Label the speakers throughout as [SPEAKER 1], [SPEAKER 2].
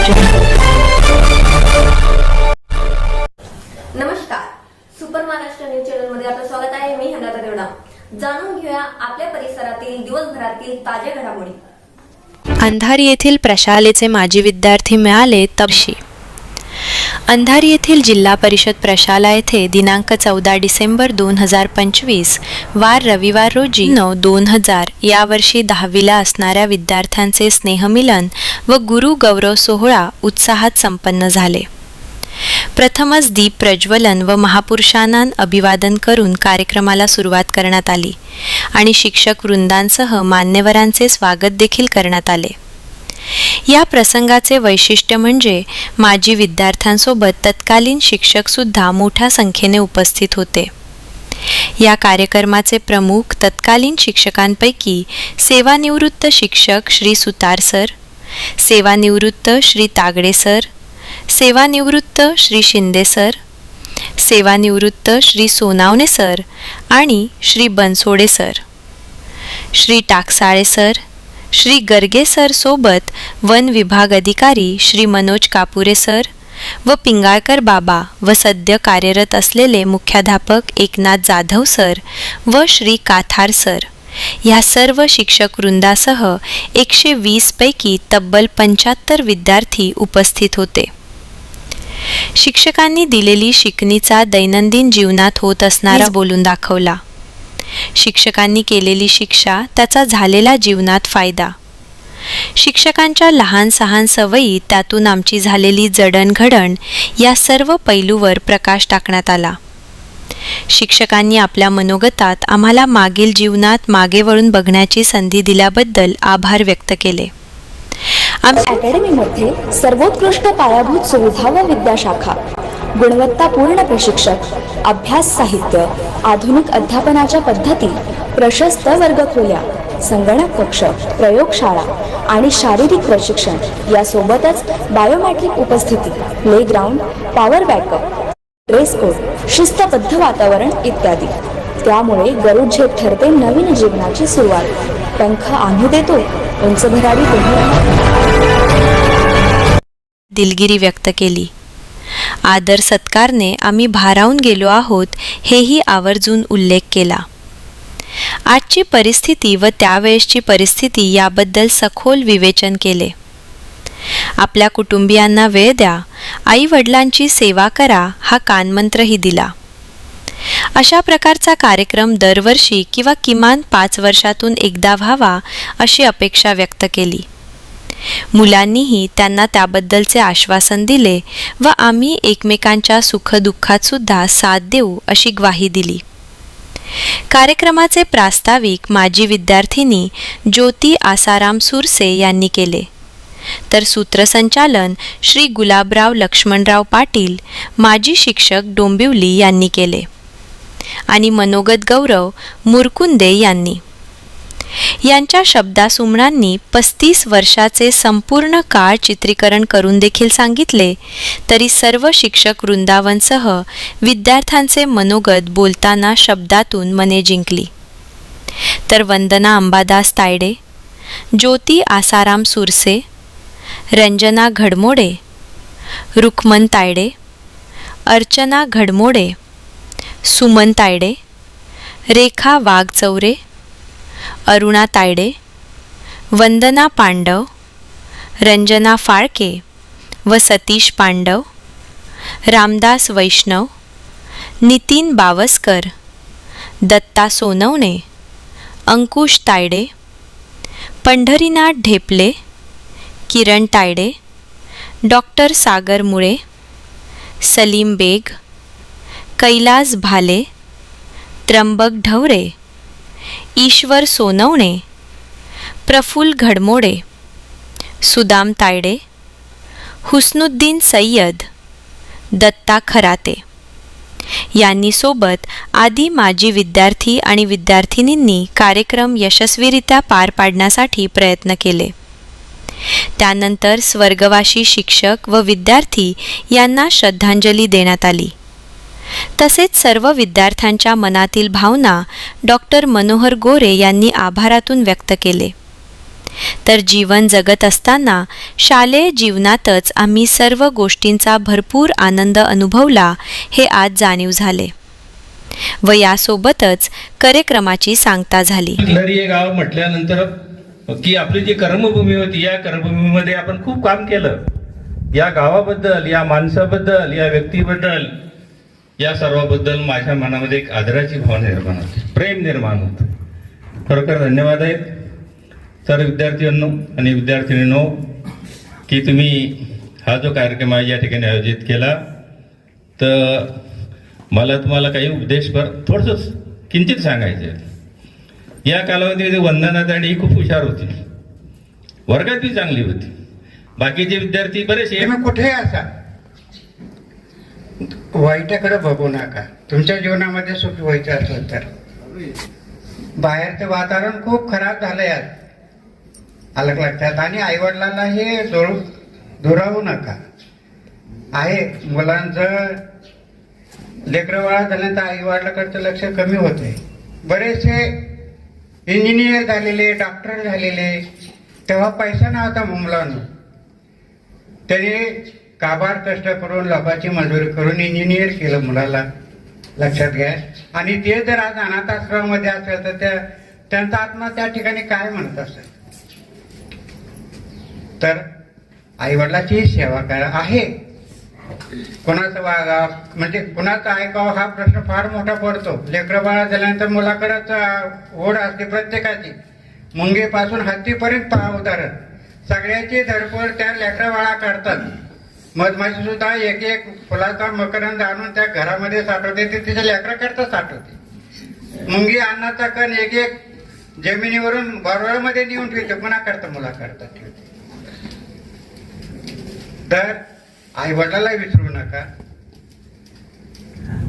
[SPEAKER 1] नमस्कार, super Maharashtra news channel मध्ये आपलं स्वागत आहे. मी हंगाता देवडा. जाणून घेऊया आपल्या परिसरातील दिवसभरातील ताज्या घडामोडी.
[SPEAKER 2] अंधारी येथील प्रशालेचे माजी विद्यार्थी मिळाले तपशी. अंधारी येथील जिल्हा परिषद प्रशाला येथे दिनांक 14 डिसेंबर 2025 वार रविवार रोजी 9/2000 यावर्षी 10वीला असणाऱ्या विद्यार्थ्यांचे स्नेहमिलन व गुरु गौरव सोहळा उत्साहात संपन्न झाले. प्रथमच दीप प्रज्वलन व महापुरुषांना अभिवादन करून कार्यक्रमाला सुरुवात करण्यात आली आणि शिक्षक वृंदांसह मान्यवरांचे स्वागत देखील करण्यात आले. या प्रसंगाचे वैशिष्ट्य म्हणजे माजी विद्यार्थ्यांसोबत तत्कालीन शिक्षक सुद्धा मोठ्या संख्येने उपस्थित होते. या कार्यक्रमाचे प्रमुख तत्कालीन शिक्षकांपैकी सेवानिवृत्त शिक्षक श्री सुतार सर, सेवानिवृत्त श्री तागडे सर, सेवानिवृत्त श्री शिंदे सर, सेवानिवृत्त श्री सोनावणे सर आणि Shri Bansode sir, Shri Taksale sir, Shri Garge sir सोबत वन विभाग अधिकारी श्री मनोज कापुरे सर व पिंगाळकर बाबा व सद्य कार्यरत असलेले मुख्याध्यापक एकनाथ जाधव सर व श्री काथार सर या सर्व शिक्षक वृंदासह 120 पैकी तब्बल 75 विद्यार्थी उपस्थित होते. शिक्षकांनी दिलेली शिकणीचा दैनंदिन जीवनात होत असणारा बोलून दाखवला. शिक्षकांनी केलेली शिक्षा, त्याचा झालेला जीवनात फायदा, शिक्षकांच्या लहान सहान सवयी, त्यातून आमची झालेली जडणघडण या सर्व पैलूवर प्रकाश टाकण्यात आला. शिक्षकांनी आपल्या मनोगतात आम्हाला मागील जीवनात मागे वळून बघण्याची संधी दिल्याबद्दल आभार व्यक्त केले.
[SPEAKER 3] अकॅडमीमध्ये सर्वोत्कृष्ट पायाभूत सुविधा व विद्याशाखा, गुणवत्तापूर्ण प्रशिक्षक, अभ्यास साहित्य, आधुनिक अध्यापनाच्या पद्धती, प्रशस्त वर्गखोल्या, संगणक कक्ष, प्रयोगशाळा आणि शारीरिक प्रशिक्षण यासोबतच बायोमेट्रिक उपस्थिती, playground, power backup, dress code, शिस्तबद्ध वातावरण इत्यादी. त्यामुळे गरुड झेप ठरते नवीन जीवनाची सुरुवात. पंख आम्ही देतो, उंच भरारी
[SPEAKER 2] दिलगिरी व्यक्त केली. आदर सत्कारने आम्ही भारावून गेलो आहोत हेही आवर्जून उल्लेख केला. आजची परिस्थिती व त्यावेळेसची परिस्थिती याबद्दल सखोल विवेचन केले. आपल्या कुटुंबियांना वेळ द्या, आई वडिलांची सेवा करा हा कानमंत्रही दिला. अशा प्रकारचा कार्यक्रम दरवर्षी किंवा किमान 5 वर्षातून एकदा व्हावा अशी अपेक्षा व्यक्त केली. मुलांनीही त्यांना त्याबद्दलचे आश्वासन दिले व आम्ही एकमेकांच्या सुखदुःखात सुद्धा साथ देऊ अशी ग्वाही दिली. कार्यक्रमाचे प्रास्ताविक माजी विद्यार्थिनी ज्योती आसाराम सुरसे यांनी केले, तर सूत्रसंचालन श्री गुलाबराव लक्ष्मणराव पाटील माजी शिक्षक डोंबिवली यांनी केले आणि मनोगत गौरव मुरकुंदे यांनी. यांच्या शब्दासुमनांनी 35 वर्षाचे संपूर्ण काळ चित्रीकरण करून देखील सांगितले, तरी सर्व शिक्षक वृंदावनसह विद्यार्थ्यांचे मनोगत बोलताना शब्दातून मने जिंकली. तर वंदना अंबादास तायडे, ज्योती आसाराम सुरसे, रंजना घडमोडे, रुक्मन तायडे, अर्चना घडमोडे, सुमन तायडे, रेखा वाघचौरे, अरुणा तायडे, वंदना पांडव, रंजना फाळके व सतीश पांडव, रामदास वैष्णव, नितीन बावस्कर, दत्ता सोनवणे, अंकुश तायडे, पंढरीनाथ ढेपले, किरण तायडे, डॉक्टर सागर मुळे, सलीम बेग, कैलास भाले, त्र्यंबक ढवरे, ईश्वर सोनवणे, प्रफुल्ल घडमोडे, सुदाम तायडे, हुस्नुद्दीन सय्यद, दत्ता खराते यांनी सोबत आदी माजी विद्यार्थी आणि विद्यार्थिनींनी कार्यक्रम यशस्वीरित्या पार पाडण्यासाठी प्रयत्न केले. त्यानंतर स्वर्गवासी शिक्षक व विद्यार्थी यांना श्रद्धांजली देण्यात आली. तसेच सर्व विद्यार्थ्यांच्या मनातील भावना डॉक्टर मनोहर गोरे यांनी आभारातून व्यक्त केले. तर जीवन जगत असताना शालेय जीवनातच आम्ही सर्व गोष्टींचा भरपूर आनंद अनुभवला हे आज जाणीव झाले व यासोबतच कार्यक्रमाची सांगता झाली.
[SPEAKER 4] लरी हे गाव म्हटल्यानंतर की आपली जी कर्मभूमी होती, या कर्मभूमीमध्ये आपण खूप काम केलं. या गावाबद्दल, या माणसाबद्दल, या व्यक्तीबद्दल, या सर्वाबद्दल माझ्या मनामध्ये एक आदराची भावना निर्माण होते, प्रेम निर्माण होतं. खरोखर धन्यवाद आहेत सर्व विद्यार्थ्यांनो आणि विद्यार्थिनींनो की तुम्ही हा जो कार्यक्रम आहे या ठिकाणी आयोजित केला. तर मला तुम्हाला काही उपदेशपर थोडंसं किंचित सांगायचं आहे. या कालावधीमध्ये वंदना दांडे ही खूप हुशार होती, वर्गात बी चांगली होती. बाकीचे विद्यार्थी बरेचसे
[SPEAKER 5] तुम्ही कुठेही असा वाईटाकडे बघू नका. तुमच्या जीवनामध्ये सुख व्हायचं असेल तर. बाहेरचं वातावरण खूप खराब झालंय आज, अलग लक्षात. आणि आईवडिलांना हे दुरावू नका. आहे मुलांचं लेकरं बाळा झाल्यानंतर आईवडिलाकडचं लक्ष कमी होते. बरेचसे इंजिनियर झालेले, डॉक्टर झालेले, तेव्हा पैसा नव्हता मुलांना. त्याने काबाड कष्ट करून लोकांची मजुरी करून इंजिनियर केलं मुलाला, लक्षात घ्या. आणि ते जर आज अनाथ आश्रमामध्ये असेल तर त्यांचा आत्मा त्या ठिकाणी काय म्हणत असेल. तर आईवडिलाची सेवा करा. आहे कोणाचं वागा म्हणजे कुणाचं ऐकावं हा प्रश्न फार मोठा पडतो. लेकरं बाळा झाल्यानंतर मुलाकडेच ओढ असते प्रत्येकाची. मुंगेपासून हत्तीपर्यंत पहा उदाहरण. सगळ्याची धडपड त्या लेकरं बाळा करतात. मधमाशी सुद्धा एक एक फुलाचा मकरंद आणून त्या घरामध्ये साठवते, ते तिच्या लेकराकरता साठवते. मुंगी अन्नाचा कण एक एक जमिनीवरून बोरवेलमध्ये नेऊन ठेवते, कुणाकरता मुलाकरता ठेवते. तर आई वडिलांना विसरू नका.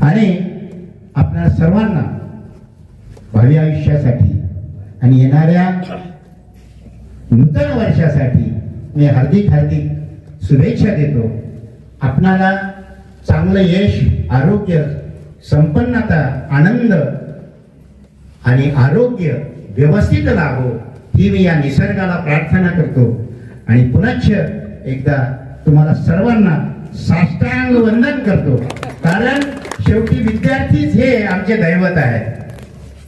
[SPEAKER 6] आणि आपल्या सर्वांना भावी आयुष्यासाठी आणि येणाऱ्या नूतन वर्षासाठी मी हार्दिक शुभेच्छा देतो. आपणाला चांगलं यश, आरोग्य, संपन्नता, आनंद आणि आरोग्य व्यवस्थित लाभो ही मी या निसर्गाला प्रार्थना करतो. आणि पुनश्च एकदा तुम्हाला सर्वांना साष्टांग वंदन करतो. कारण शेवटी विद्यार्थीच हे आमचे दैवत आहे.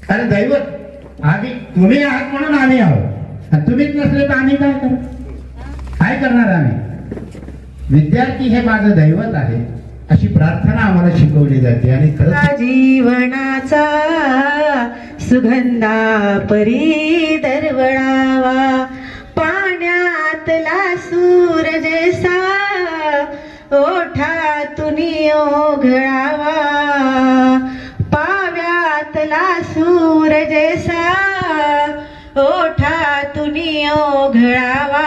[SPEAKER 6] कारण दैवत आम्ही तुम्ही आहात म्हणून आम्ही आहोत, आणि तुम्हीच नसले तर आम्ही काय करणार आम्ही. विद्यार्थी हे माझं दैवत आहे अशी प्रार्थना आम्हाला शिकवली जाते. आणि खरंच
[SPEAKER 7] जीवनाचा सुगंधा परी दरवळावा, पाण्यातला सूर जैसा ओठातून ओघळावा, पाव्यातला सूर जैसा ओठातून ओघळावा,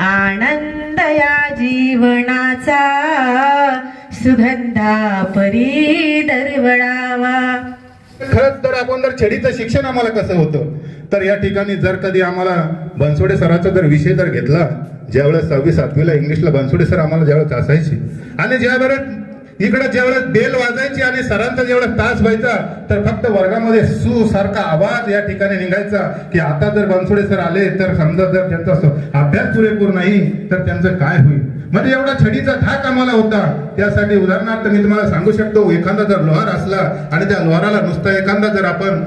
[SPEAKER 7] आनंद या जीवनाचा सुगंधा परी दरवळावा.
[SPEAKER 8] खरंच तर आपण जर छडीचं शिक्षण आम्हाला कसं होतं तर या ठिकाणी जर कधी आम्हाला बनसोडे सराचा जर विषय जर घेतला, ज्यावेळेस 6वी-7वीला इंग्लिशला बनसोडे सर आम्हाला ज्यावेळेस असायचे, आणि ज्यावेळेस इकडे ज्यावेळेस बेल वाजायची आणि सरांचा ज्यावेळेस तास व्हायचा तर फक्त वर्गामध्ये सारखा आवाज या ठिकाणी निघायचा की आता जर बनसोडे सर आले तर समजा जर त्यांचा अभ्यास पुरेपूर नाही तर त्यांचं काय होईल. म्हणजे एवढा छडीचा धाक आम्हाला होता. त्यासाठी उदाहरणार्थ मी तुम्हाला सांगू शकतो, एखादा जर लोहार असला आणि त्या लोहाराला नुसता एखादा जर आपण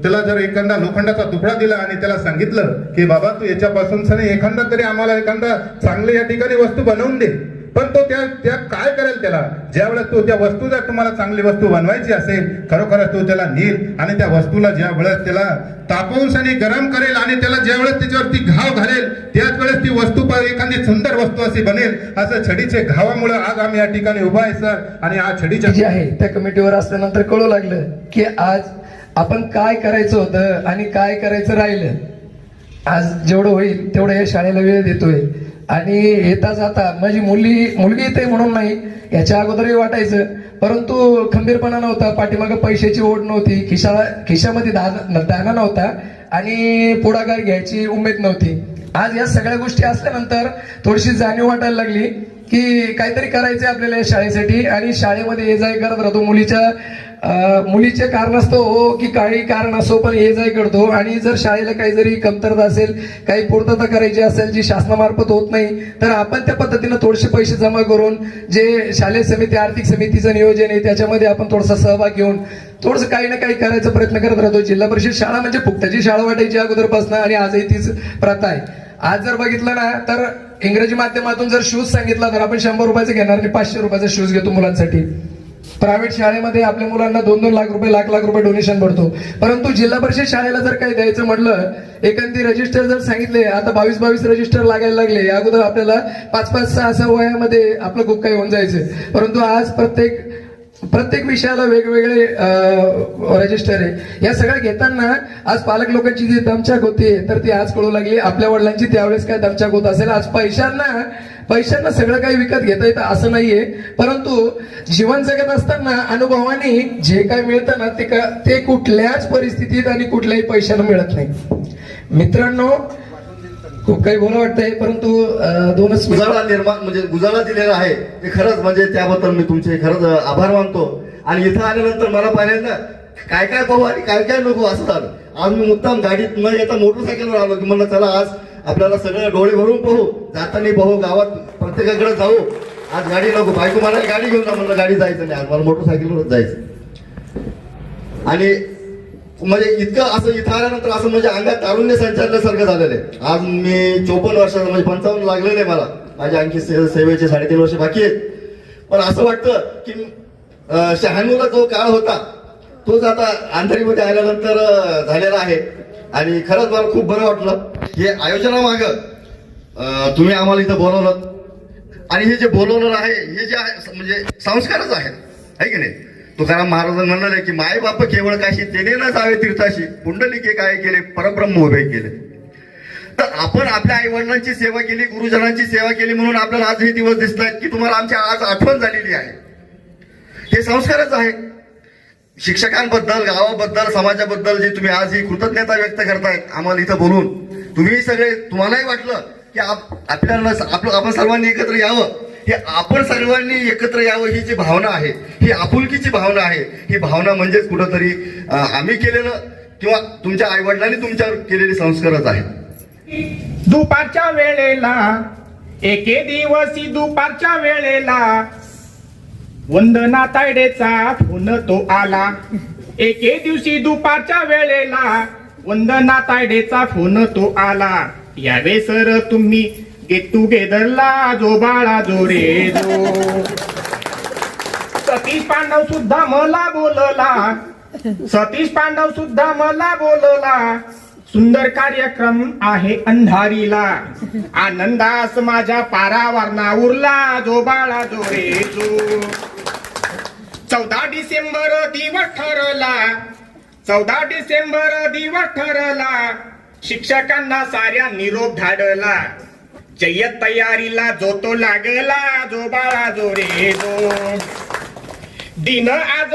[SPEAKER 8] त्याला जर एखादा लोखंडाचा तुकडा दिला आणि त्याला सांगितलं की बाबा तू याच्यापासून सने एखादा तरी आम्हाला एखादा चांगले या ठिकाणी वस्तू बनवून दे, पण तो त्या काय करेल त्याला, ज्यावेळेस तो त्या वस्तू जर तुम्हाला चांगली वस्तू बनवायची असेल खरोखरच तो त्याला नेल आणि त्या वस्तूला ज्या वेळेस त्याला तापवून सनी गरम करेल आणि त्याला ज्या वेळेस त्याच्यावरती घाव घालेल त्याच वेळेस ती वस्तू एखादी सुंदर वस्तू अशी बनेल. असं छडीचे घावामुळे आज आम्ही या ठिकाणी उभा आहे सर. आणि आज छडीच्या
[SPEAKER 9] जे आहे त्या कमिटीवर असल्यानंतर कळू लागलं की आज आपण काय करायचं होतं आणि काय करायचं राहिलं. आज जेवढं होईल तेवढं या शाळेला वेळ देतोय. आणि येता जाता माझी मुलगी येते म्हणून नाही, याच्या अगोदरही वाटायचं, परंतु खंबीरपणा नव्हता, पाठीमागं पैशाची ओढ नव्हती, खिशामध्ये दाना नव्हता आणि पुढाकार घ्यायची उमेद नव्हती. आज या सगळ्या गोष्टी असल्यानंतर थोडीशी जाणीव वाटायला लागली की काहीतरी करायचंय आपल्याला या शाळेसाठी. आणि शाळेमध्ये ये जाय करत राहतो. मुलीच्या मुलीचे कारणास्तव हो की काही कारण असो पण ये जाय करतो, आणि जर शाळेला काही जरी कमतरता असेल, काही पूर्तता करायची असेल जी शासनामार्फत होत नाही, तर आपण त्या पद्धतीनं थोडेसे पैसे जमा करून जे शालेय समिती आर्थिक समितीचं नियोजन आहे त्याच्यामध्ये आपण थोडासा सहभाग घेऊन थोडंसं काही ना काही करायचा प्रयत्न करत राहतो. जिल्हा परिषद शाळा म्हणजे फुकटाची शाळा वाटायची अगोदरपासून, आणि आजही तीच प्रथा आहे. आज जर बघितलं ना तर इंग्रजी माध्यमातून जर शूज सांगितला तर आपण 100 रुपयाचं घेणार आणि 500 रुपयाचा शूज घेतो मुलांसाठी. प्रायव्हेट शाळेमध्ये आपल्या मुलांना 2-2 लाख रुपये, लाख रुपये डोनेशन भरतो. परंतु जिल्हा परिषद शाळेला जर काही द्यायचं म्हटलं, एखादी रजिस्टर जर सांगितले, आता 22 रजिस्टर लागायला लागले. अगोदर आपल्याला 5-5, 6 वयामध्ये आपलं खूप काही होऊन जायचं, परंतु आज प्रत्येक विषयाला वेगवेगळे रजिस्टर आहे. या सगळ्या घेताना आज पालक लोकांची जी दमछाक होती तर ती आज कळू लागली. आपल्या वडिलांची त्यावेळेस काय दमछाक होत असेल. आज पैशांना सगळं काही विकत घेता येतं असं नाहीये, परंतु जीवन जगत असताना अनुभवाने जे काय मिळतं ना ते कुठल्याच परिस्थितीत आणि कुठल्याही पैशानं मिळत नाही. मित्रांनो, खूप काही बोला वाटतंय, परंतु 2च
[SPEAKER 10] गुजारा निर्माण म्हणजे गुजारा दिलेला आहे ते खरंच म्हणजे त्याबद्दल मी तुमचे खरंच आभार मानतो. आणि इथं आल्यानंतर मला पहिल्यांदा काय काय पाहू आणि काय काय नको असं झालं. आज मी मुद्दाम गाडीत न येता मोटरसायकलवर आलो की म्हणलं चला आज आपल्याला सगळं डोळे भरून पाहू, जाताना पाहू, गावात प्रत्येकाकडे जाऊ. आज गाडी नको, बायको मला गाडी घेऊन जा म्हणलं, गाडी जायचं नाही, आज मला मोटरसायकलवरच जायचं. आणि म्हणजे इतकं असं इथं आल्यानंतर असं म्हणजे अंगात तारुण्य संचारल्यासारखं झालेलं आहे. आज मी 54 वर्षाचा म्हणजे 55 लागलेलं आहे मला. माझ्या आणखी सेवेचे 3.5 वर्ष बाकी आहेत. पण असं वाटतं की 96ला जो काळ होता तोच आता अंधारीमध्ये आल्यानंतर झालेला आहे. आणि खरंच मला खूप बरं वाटलं. हे आयोजनामागं तुम्ही आम्हाला इथं बोलवलं, आणि हे जे बोलवलं आहे हे जे आहे म्हणजे संस्कारच आहेत, आहे की नाही. तुकाराम महाराजांनी म्हणलेलं आहे की माय बाप केवळ काशी तेने न जावे तीर्थाशी, पुंडलिके काय केले परब्रह्म उभे केले. तर आपण आपल्या आई वडिलांची सेवा केली, गुरुजनांची सेवा केली म्हणून आपल्याला आज हे दिवस दिसत आहेत की तुम्हाला आमच्या आज आठवण झालेली आहे. हे संस्कारच आहे. शिक्षकांबद्दल, गावाबद्दल, समाजाबद्दल जे तुम्ही आज ही कृतज्ञता व्यक्त करतायत आम्हाला इथं बोलून, तुम्ही सगळे तुम्हालाही वाटलं की आपल्याला आपण सर्वांनी एकत्र यावं. हे आपण सर्वांनी एकत्र यावं ही जी भावना आहे, ही आपुलकीची भावना आहे. ही भावना म्हणजेच कुठंतरी आम्ही केलेलं किंवा तुमच्या आई वडिलांनी तुमच्यावर केलेले संस्कारच आहेत.
[SPEAKER 11] दुपारच्या वेळेला एके दिवशी दुपारच्या वेळेला वंदना तायडेचा फोन तो आला. एके दिवशी दुपारच्या वेळेला वंदना तायडेचा फोन तो आला. यावे सर तुम्ही गेट टुगेदरला जो बाळा जो रे जो. सतीश पांडव सुद्धा मला बोलला, सतीश पांडव सुद्धा मला बोलला. सुंदर कार्यक्रम आहे अंधारीला, आनंदास माझ्या पारावरना उरला जो बाळा जो रे जो. 14 डिसेंबर दिवस ठरला, 14 डिसेंबर दिवस ठरला. शिक्षकांना साऱ्या निरोप धाडला. जय्यत तयारीला जो तो लागला जो बाळा जो रे जो. दिन आज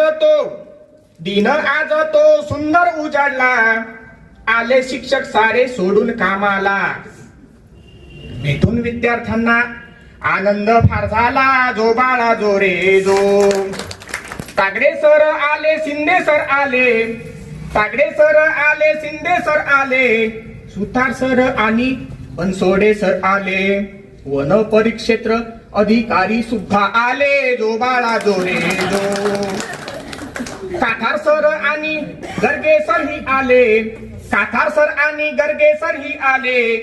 [SPEAKER 11] तो सुंदर उजाडला. आले शिक्षक सारे सोडून कामाला. भेटून विद्यार्थ्यांना आनंद फार झाला जो बाळा जो रे जो. तागडे सर आले, शिंदे सर आले, तागडे सर आले, शिंदे सर आले. सुतार सर आणि बनसोडे सर आले. वन परिक्षेत्र अधिकारी सुद्धा आले जो बाळा जो रे जो. काठार सर आणि गर्गे सर ही आले, काठार सर आणि गर्गे सर ही आले.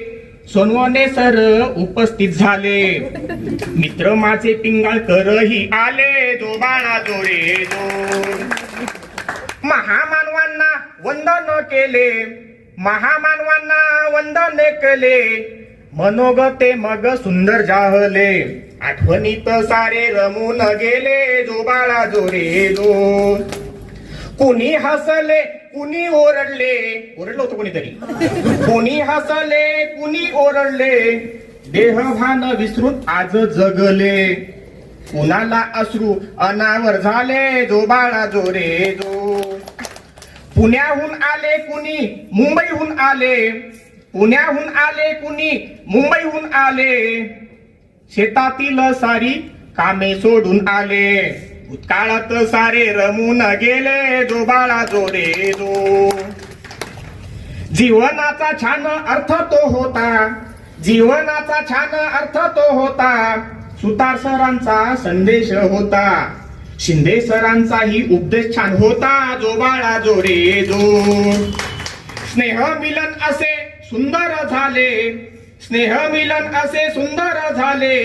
[SPEAKER 11] सोनवणे सर उपस्थित झाले. मित्र माझे पिंगाळकर ही आले जो बाळा जो रे जो. महामानवांना वंदन केले, महामानवांना वंदन केले. मनोगते मग सुंदर जाहले. आठवणीत सारे रमून गेले जो बाळा जो रे जो. कुणी हसले, कुणी ओरडले, ओरडलं होतं कोणीतरी. कुणी हसले, कुणी ओरडले. देहभान विसरून आज जगले. कुणाला अश्रू अनावर झाले जो बाळा जो रे जो. पुण्याहून आले कुणी, मुंबईहून आले. पुण्याहून आले कुणी, मुंबईहून आले. शेतातील सारी कामे सोडून आले. भूतकाळात सारे रमून गेले जो बाळा जो रे जो. जीवनाचा छान अर्थ तो होता, जीवनाचा छान अर्थ तो होता, सुतार सरांचा संदेश होता, शिंदे सरांचाही उपदेश छान होता, जो बाळा जो रे जो. स्नेह मिलन असे सुंदर झाले, स्नेह मिलन असे सुंदर झाले,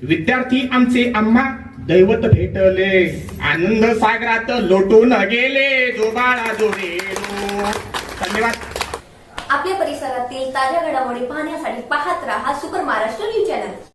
[SPEAKER 11] विद्यार्थी आमचे आम्हा दैवत भेटले, आनंद सागरात लोटून गेले, जो बाळा जो रे जो. धन्यवाद.
[SPEAKER 1] आपल्या परिसरातील ताज्या घडामोडी पाहण्यासाठी पाहत राहा सुपर महाराष्ट्र न्यूज चॅनल.